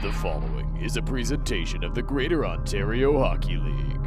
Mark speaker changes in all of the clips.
Speaker 1: The following is a presentation of the Greater Ontario Hockey League.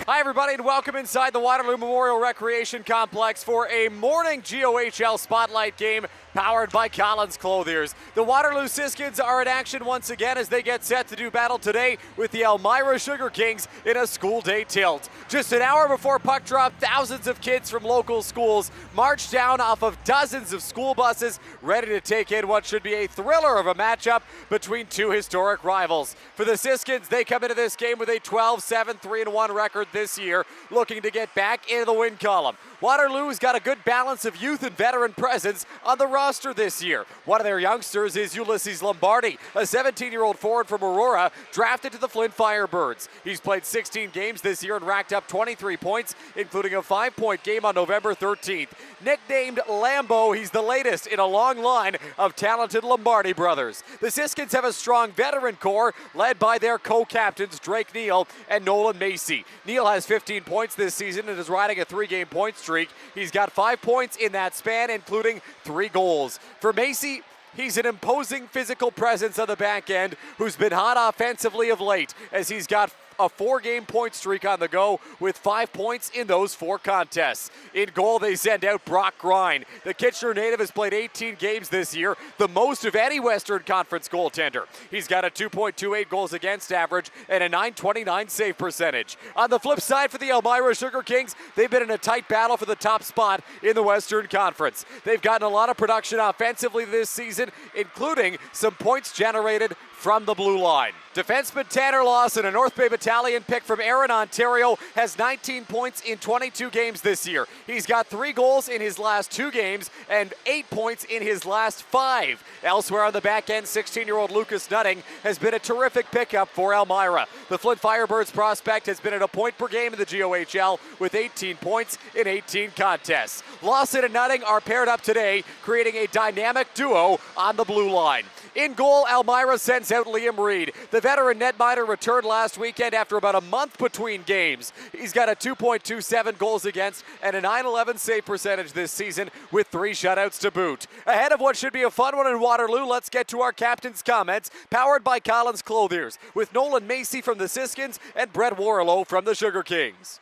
Speaker 2: Hi everybody and welcome inside the Waterloo Memorial Recreation Complex for a morning GOHL Spotlight game powered by Collins Clothiers. The Waterloo Siskins are in action once again as they get set to do battle today with the Elmira Sugar Kings in a school day tilt. Just an hour before puck drop, thousands of kids from local schools march down off of dozens of school buses ready to take in what should be a thriller of a matchup between two historic rivals. For the Siskins, they come into this game with a 12-7, 3-1 record this year, looking to get back into the win column. Waterloo's got a good balance of youth and veteran presence on the roster this year. One of their youngsters is Ulysses Lombardi, a 17-year-old forward from Aurora, drafted to the Flint Firebirds. He's played 16 games this year and racked up 23 points, including a 5-point game on November 13th. Nicknamed Lambo, he's the latest in a long line of talented Lombardi brothers. The Siskins have a strong veteran core led by their co-captains Drake Neal and Nolan Macy. Neal has 15 points this season and is riding a 3-game point streak. He's got 5 points in that span, including 3 goals. For Macy, he's an imposing physical presence on the back end who's been hot offensively of late as he's got a 4-game point streak on the go with 5 points in those 4 contests. In goal, they send out Brock Grine. The Kitchener native has played 18 games this year, the most of any Western Conference goaltender. He's got a 2.28 goals against average and a .929 save percentage. On the flip side for the Elmira Sugar Kings, they've been in a tight battle for the top spot in the Western Conference. They've gotten a lot of production offensively this season, including some points generated from the blue line. Defenseman Tanner Lawson, a North Bay Battalion pick from Erin, Ontario, has 19 points in 22 games this year. He's got 3 goals in his last 2 games and 8 points in his last 5. Elsewhere on the back end, 16-year-old Lucas Nutting has been a terrific pickup for Elmira. The Flint Firebirds prospect has been at a point per game in the GOHL with 18 points in 18 contests. Lawson and Nutting are paired up today, creating a dynamic duo on the blue line. In goal, Elmira sends out Liam Reed. The veteran netminder returned last weekend after about a month between games. He's got a 2.27 goals against and a .911 save percentage this season with 3 shutouts to boot. Ahead of what should be a fun one in Waterloo, let's get to our captain's comments, powered by Collins Clothiers, with Nolan Macy from the Siskins and Brett Warlow from the Sugar Kings.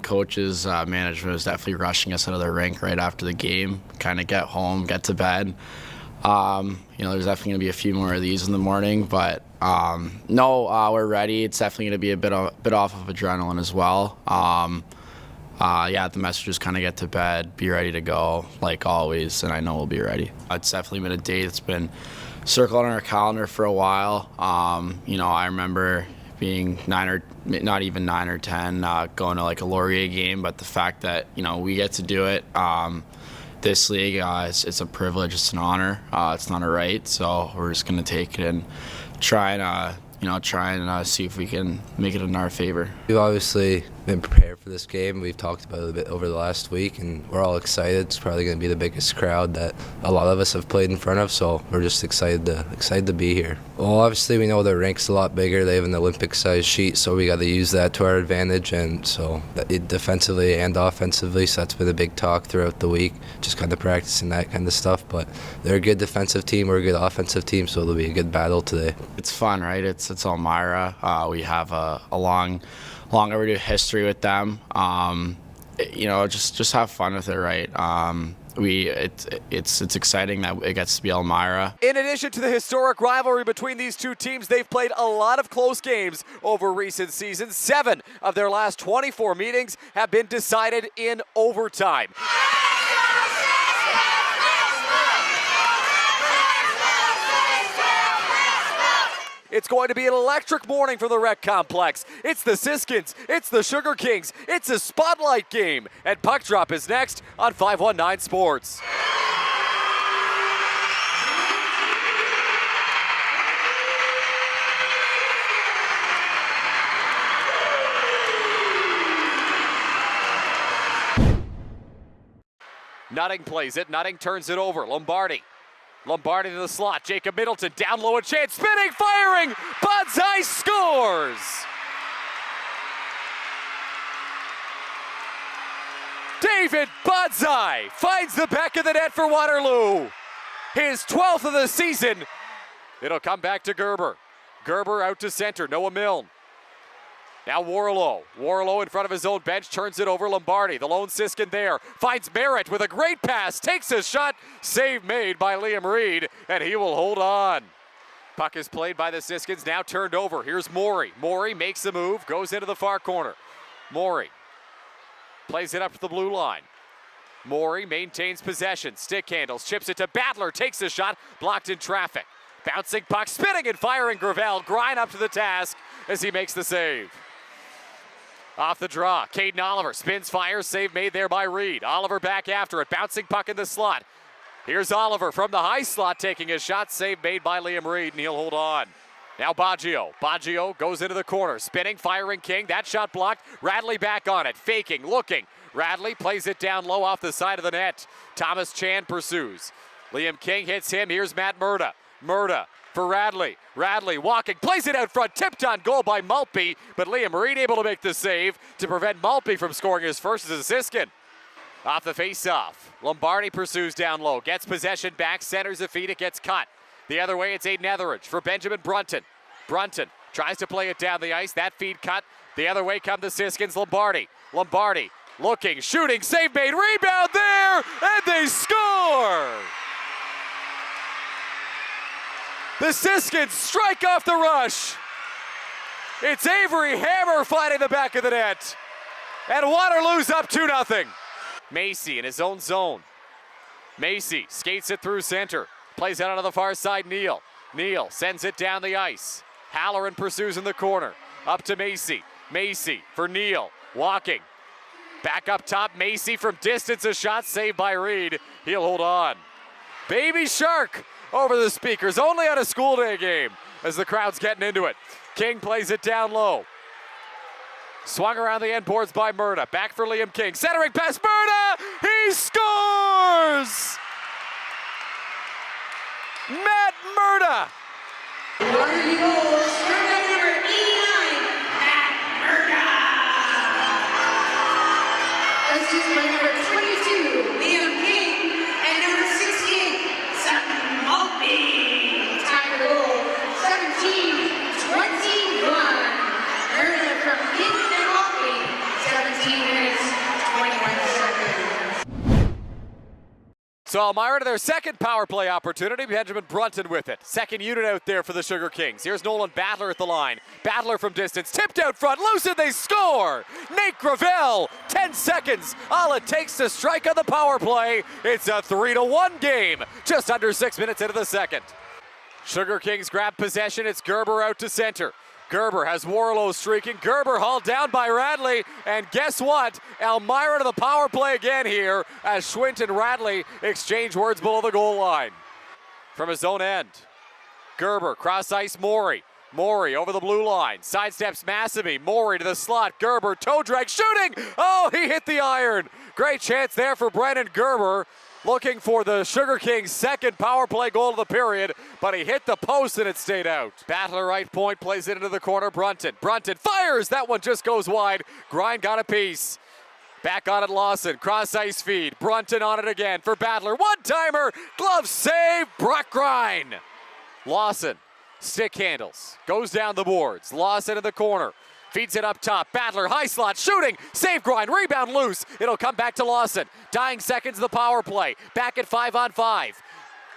Speaker 3: Coach's management was definitely rushing us out of the rink right after the game, kind of get home, get to bed. There's definitely going to be a few more of these in the morning, but we're ready. It's definitely going to be a bit off of adrenaline as well. The message is kind of get to bed, be ready to go, like always, and I know we'll be ready. It's definitely been a day that's been circled on our calendar for a while. I remember being 9 or 10, going to like a Laurier game, but the fact that we get to do it, this league, it's a privilege, it's an honor, it's not a right. So we're just gonna take it and try and see if we can make it in our favor.
Speaker 4: We've obviously been prepared for this game. We've talked about it a bit over the last week, and we're all excited. It's probably going to be the biggest crowd that a lot of us have played in front of, so we're just excited to be here. Well, obviously we know the rink's a lot bigger. They have an Olympic-sized sheet, so we got to use that to our advantage, and so defensively and offensively, so that's been a big talk throughout the week, just kind of practicing that kind of stuff. But they're a good defensive team, we're a good offensive team, so it'll be a good battle today.
Speaker 3: It's fun, right? It's Elmira. We have a long overdue history with them. Just have fun with it, right? It's exciting that it gets to be Elmira.
Speaker 2: In addition to the historic rivalry between these two teams, they've played a lot of close games over recent seasons. 7 of their last 24 meetings have been decided in overtime. It's going to be an electric morning for the Rec Complex. It's the Siskins, it's the Sugar Kings, it's a spotlight game. And puck drop is next on 519 Sports. Nutting plays it, Nutting turns it over, Lombardi. Lombardi to the slot. Jacob Middleton down low, a chance, spinning, firing. Budzai scores. David Budzai finds the back of the net for Waterloo. His 12th of the season. It'll come back to Gerber. Gerber out to center, Noah Milne. Now Warlow. Warlow in front of his own bench, turns it over. Lombardi, the lone Siskin there. Finds Merritt with a great pass, takes a shot. Save made by Liam Reed, and he will hold on. Puck is played by the Siskins, now turned over. Here's Morey. Morey makes a move, goes into the far corner. Morey plays it up to the blue line. Morey maintains possession, stick handles, chips it to Badler, takes a shot, blocked in traffic. Bouncing puck, spinning and firing Gravel. Grind up to the task as he makes the save. Off the draw, Caden Oliver spins, fires, save made there by Reed. Oliver back after it, bouncing puck in the slot. Here's Oliver from the high slot taking a shot, save made by Liam Reed, and he'll hold on. Now Baggio. Baggio goes into the corner, spinning, firing King. That shot blocked. Radley back on it, faking, looking. Radley plays it down low off the side of the net. Thomas Chan pursues. Liam King hits him. Here's Matt Murda. Murda for Radley. Radley walking, plays it out front, tipped on goal by Maltby, but Liam Reed able to make the save to prevent Maltby from scoring his first as a Siskin. Off the face-off, Lombardi pursues down low, gets possession back, centers a feed, it gets cut. The other way, it's Aiden Etheridge for Benjamin Brunton. Brunton tries to play it down the ice, that feed cut. The other way come the Siskins, Lombardi. Lombardi looking, shooting, save made, rebound there, and they score! The Siskins strike off the rush. It's Avery Hammer finding the back of the net. And Waterloo's up 2-0. Macy in his own zone. Macy skates it through center. Plays out onto the far side, Neal. Neal sends it down the ice. Halloran pursues in the corner. Up to Macy. Macy for Neal. Walking. Back up top, Macy from distance, a shot saved by Reed. He'll hold on. Baby Shark over the speakers, only on a school day game as the crowd's getting into it. King plays it down low. Swung around the end boards by Murda. Back for Liam King. Centering pass, Murda! He scores! Matt Murda!
Speaker 5: Waterloo goals, strikeout number 89, Matt Murda. Assisted by number 22, Liam King, and number 68, Sutton Maltby. Time of the goal, 17-21. Murda from King and Maltby, 17 minutes, 21 seconds.
Speaker 2: So Elmira to their second power play opportunity. Benjamin Brunton with it. Second unit out there for the Sugar Kings. Here's Nolan Badler at the line. Badler from distance, tipped out front, loose and they score! Nate Gravel, 10 seconds. All it takes to strike on the power play. It's a 3-1 game. Just under 6 minutes into the second. Sugar Kings grab possession. It's Gerber out to center. Gerber has Warlow streaking. Gerber hauled down by Radley. And guess what? Elmira to the power play again here as Schwint and Radley exchange words below the goal line. From his own end, Gerber, cross ice, Morey. Morey over the blue line, sidesteps Massamy. Morey to the slot, Gerber, toe drag, shooting! Oh, he hit the iron. Great chance there for Brennan Gerber. Looking for the Sugar Kings' second power play goal of the period, but he hit the post and it stayed out. Battler right point, plays it into the corner, Brunton. Brunton fires, that one just goes wide. Grind got a piece. Back on it, Lawson, cross ice feed. Brunton on it again for Battler. One-timer, glove save, Brock Grind. Lawson, stick handles, goes down the boards. Lawson in the corner. Feeds it up top. Battler, high slot, shooting. Save Grind, rebound loose. It'll come back to Lawson. Dying seconds of the power play. Back at 5-on-5.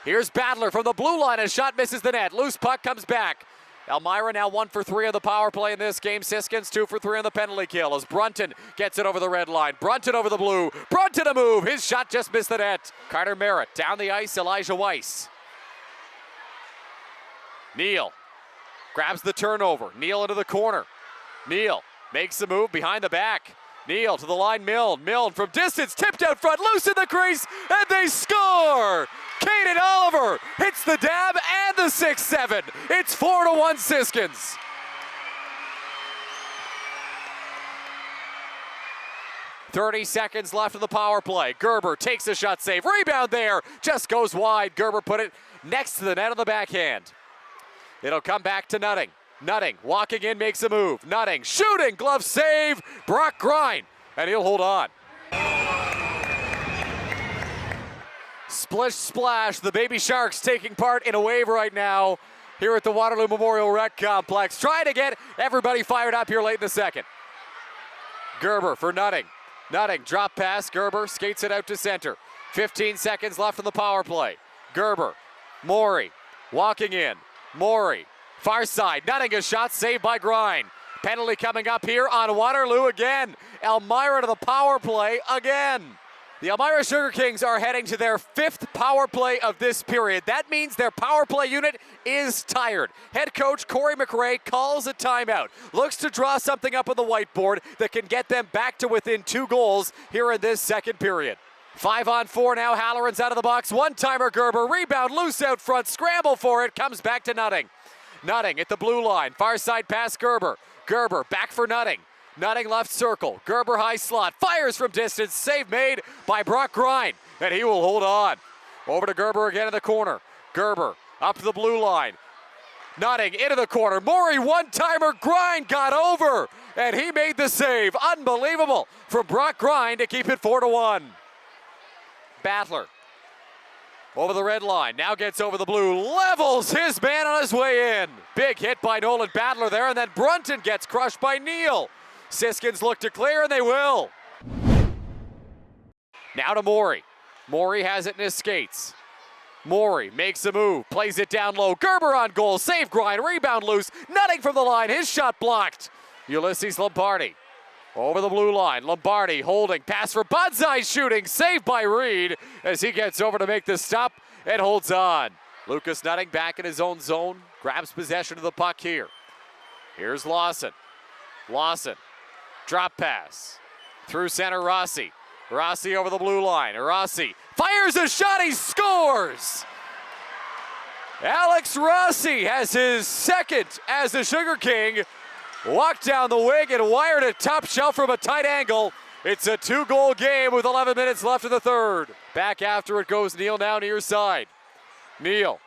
Speaker 2: Here's Battler from the blue line. A shot misses the net. Loose puck comes back. Elmira now 1 for 3 on the power play in this game. Siskins 2 for 3 on the penalty kill as Brunton gets it over the red line. Brunton over the blue. Brunton a move. His shot just missed the net. Carter Merritt down the ice. Elijah Weiss. Neal grabs the turnover. Neal into the corner. Neal makes the move behind the back. Neal to the line, Milne. Milne from distance, tipped out front, loose in the crease, and they score! Caden Oliver hits the dab and the 6-7. It's 4-1 Siskins. 30 seconds left of the power play. Gerber takes a shot save. Rebound there. Just goes wide. Gerber put it next to the net on the backhand. It'll come back to Nutting. Nutting walking in, makes a move. Nutting shooting. Glove save. Brock Grind. And he'll hold on. Splish splash. The Baby Sharks taking part in a wave right now here at the Waterloo Memorial Rec Complex. Trying to get everybody fired up here late in the second. Gerber for Nutting. Nutting, drop pass. Gerber skates it out to center. 15 seconds left on the power play. Gerber, Morey, walking in. Morey, far side. Nutting, a shot saved by Grind. Penalty coming up here on Waterloo again. Elmira to the power play again. The Elmira Sugar Kings are heading to their 5th power play of this period. That means their power play unit is tired. Head coach Corey McRae calls a timeout. Looks to draw something up on the whiteboard that can get them back to within 2 goals here in this second period. 5-on-4 now. Halloran's out of the box. One-timer Gerber. Rebound loose out front. Scramble for it. Comes back to Nutting. Nutting at the blue line. Far side pass Gerber. Gerber back for Nutting. Nutting left circle. Gerber high slot. Fires from distance. Save made by Brock Grind. And he will hold on. Over to Gerber again in the corner. Gerber up the blue line. Nutting into the corner. Morey one-timer. Grind got over. And he made the save. Unbelievable from Brock Grind to keep it 4-1. Battler over the red line. Now gets over the blue. Levels his man on his way in. Big hit by Nolan Battler there. And then Brunton gets crushed by Neal. Siskins look to clear, and they will. Now to Morey. Morey has it in his skates. Morey makes a move, plays it down low. Gerber on goal, save Grind, rebound loose. Nutting from the line, his shot blocked. Ulysses Lombardi over the blue line. Lombardi holding, pass for Budseye shooting, saved by Reed as he gets over to make the stop and holds on. Lucas Nutting back in his own zone, grabs possession of the puck here. Here's Lawson. Lawson. Drop pass. Through center, Rossi. Rossi over the blue line. Rossi fires a shot, he scores! Alex Rossi has his second as the Sugar King. Walked down the wing and wired it top shelf from a tight angle. It's a 2-goal game with 11 minutes left in the third. Back after it goes Neal now near side. Neal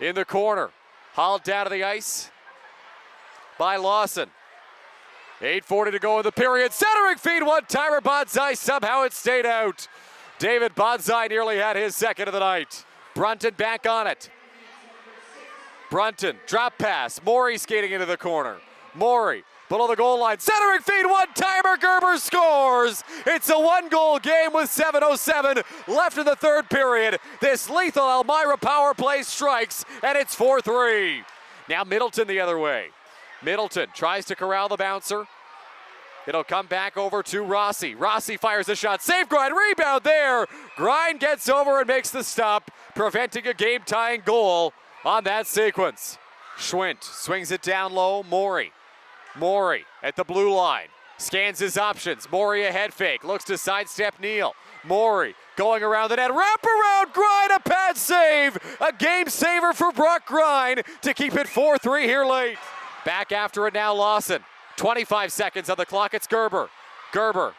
Speaker 2: in the corner. Hauled down to the ice by Lawson. 8:40 to go in the period. Centering feed, one-timer Budseye. Somehow it stayed out. David Budseye nearly had his second of the night. Brunton back on it. Brunton, drop pass. Morey skating into the corner. Morey below the goal line. Centering feed, one-timer. Gerber scores. It's a 1-goal game with 7:07 left in the third period. This lethal Elmira power play strikes, and it's 4-3. Now Middleton the other way. Middleton tries to corral the bouncer. It'll come back over to Rossi. Rossi fires a shot. Save Grind. Rebound there. Grind gets over and makes the stop, preventing a game-tying goal on that sequence. Schwint swings it down low. Morey. Morey at the blue line. Scans his options. Morey a head fake. Looks to sidestep Neal. Morey going around the net. Wrap around Grind. A pad save. A game saver for Brock Grind to keep it 4-3 here late. Back after it now, Lawson. 25 seconds on the clock, it's Gerber. Gerber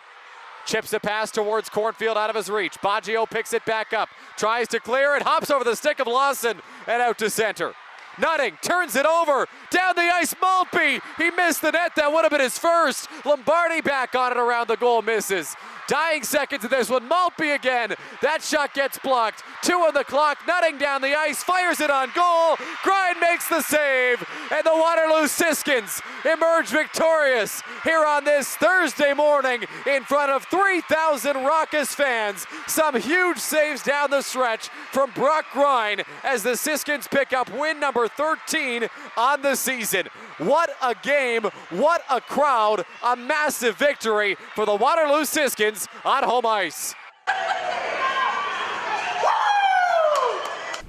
Speaker 2: chips a pass towards Cornfield out of his reach. Baggio picks it back up, tries to clear it, hops over the stick of Lawson and out to center. Nutting turns it over, down the ice, Maltby. He missed the net, that would have been his first. Lombardi back on it around the goal, misses. Dying seconds of this one, Maltby again. That shot gets blocked. 2 on the clock, Nutting down the ice, fires it on goal. Grind makes the save, and the Waterloo Siskins emerge victorious here on this Thursday morning in front of 3,000 raucous fans. Some huge saves down the stretch from Brock Grind as the Siskins pick up win number 13 on the season. What a game, what a crowd, a massive victory for the Waterloo Siskins on home ice.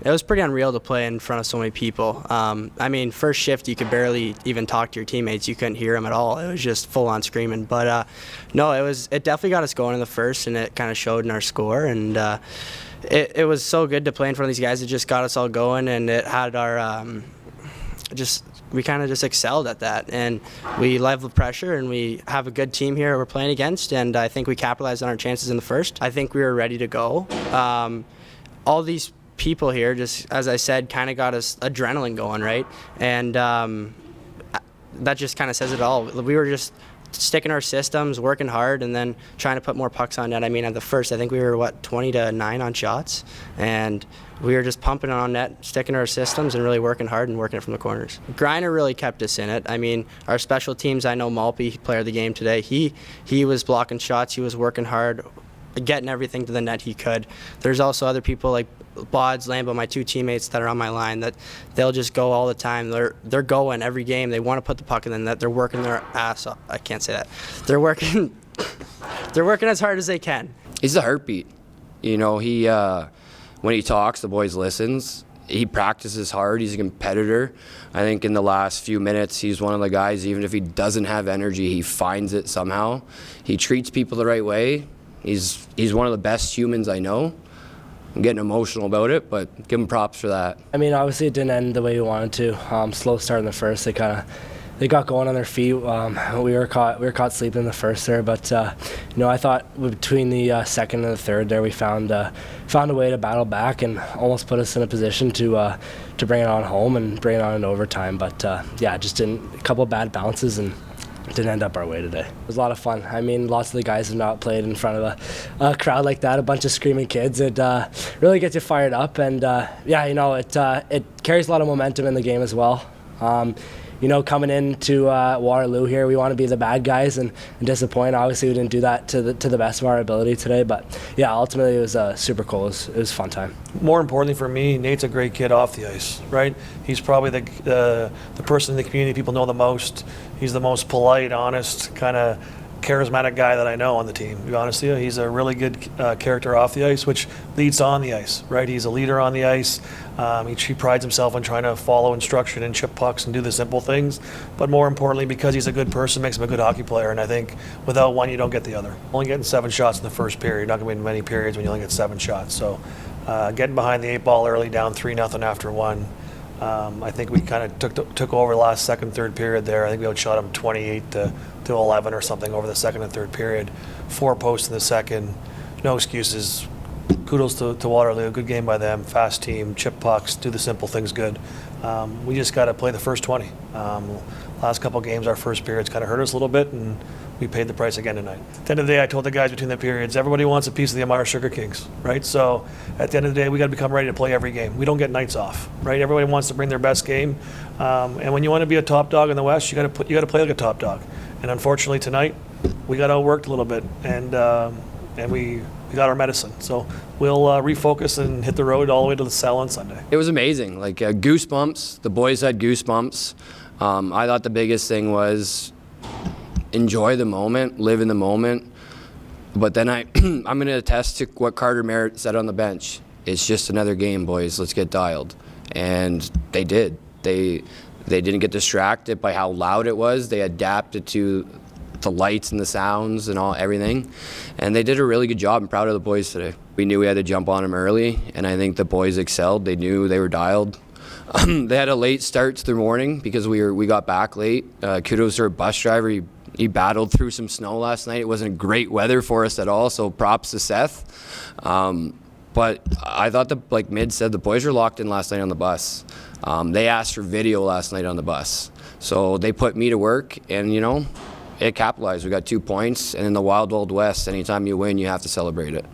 Speaker 6: It was pretty unreal to play in front of so many people. I mean, first shift, you could barely even talk to your teammates. You couldn't hear them at all. It was just full-on screaming. But no, it definitely got us going in the first, and it kind of showed in our score. And it was so good to play in front of these guys. It just got us all going, and it had our we kind of just excelled at that, and we leveled pressure, and we have a good team here we're playing against, and I think we capitalized on our chances in the first. I think we were ready to go. All these people here, just as I said, kind of got us adrenaline going, right? And that just kind of says it all. We were just sticking our systems, working hard, and then trying to put more pucks on net. I mean, at the first, I think we were 20-9 on shots, and we were just pumping on net, sticking to our systems, and really working hard and working it from the corners. Griner really kept us in it. I mean, our special teams, I know Malpe, player of the game today, he was blocking shots, he was working hard, getting everything to the net he could. There's also other people like Bods, Lambo, my two teammates that are on my line, that they'll just go all the time. They're going every game. They want to put the puck in the net. They're working their ass off. I can't say that. They're working as hard as they can.
Speaker 7: He's the heartbeat. You know, he when he talks, the boys listens. He practices hard. He's a competitor. I think in the last few minutes, he's one of the guys, even if he doesn't have energy, he finds it somehow. He treats people the right way. He's one of the best humans I know. I'm getting emotional about it, but give him props for that.
Speaker 8: I mean, obviously it didn't end the way we wanted to. Slow start in the first. They got going on their feet. We were caught sleeping in the first there, but I thought between the second and the third there, we found a way to battle back and almost put us in a position to bring it on home and bring it on in overtime. But just a couple of bad bounces and didn't end up our way today. It was a lot of fun. I mean, lots of the guys have not played in front of a crowd like that, a bunch of screaming kids. It really gets you fired up, and it carries a lot of momentum in the game as well. Coming into Waterloo here, we want to be the bad guys and disappoint. Obviously, we didn't do that to the best of our ability today, but ultimately it was super cool. It was a fun time.
Speaker 9: More importantly for me, Nate's a great kid off the ice, right? He's probably the person in the community people know the most. He's the most polite, honest, kind of charismatic guy that I know on the team, to be honest with you. He's a really good character off the ice, which leads on the ice, right? He's a leader on the ice. He prides himself on trying to follow instruction and chip pucks and do the simple things. But more importantly, because he's a good person, makes him a good hockey player. And I think without one, you don't get the other. Only getting 7 shots in the first period. You're not going to be in many periods when you only get 7 shots. So getting behind the 8 ball early, down 3-0 after 1. I think we kind of took over the last second, third period there. I think we outshot them 28 to 11 or something over the second and third period. 4 posts in the second. No excuses. Kudos to Waterloo. Good game by them. Fast team, chip pucks, do the simple things good. We just got to play the first 20. Last couple games, our first periods kind of hurt us a little bit, and we paid the price again tonight. At the end of the day, I told the guys between the periods, everybody wants a piece of the Elmira Sugar Kings, right? So at the end of the day, we got to become ready to play every game. We don't get nights off, right? Everybody wants to bring their best game, and when you want to be a top dog in the West, you got to play like a top dog. And unfortunately tonight, we got outworked a little bit, and we got our medicine. So we'll refocus and hit the road all the way to the cell on Sunday.
Speaker 7: It was amazing, like goosebumps. The boys had goosebumps. I thought the biggest thing was enjoy the moment, live in the moment. But then I'm going to attest to what Carter Merritt said on the bench. It's just another game, boys. Let's get dialed. And they did. They didn't get distracted by how loud it was. They adapted to the lights and the sounds and everything. And they did a really good job. I'm proud of the boys today. We knew we had to jump on them early, and I think the boys excelled. They knew they were dialed. They had a late start to their morning because we got back late. Kudos to our bus driver. He battled through some snow last night. It wasn't great weather for us at all, so props to Seth. But I thought, like Mid said, the boys were locked in last night on the bus. They asked for video last night on the bus. So they put me to work, and, it capitalized. We got 2 points, and in the Wild Wild West, anytime you win, you have to celebrate it.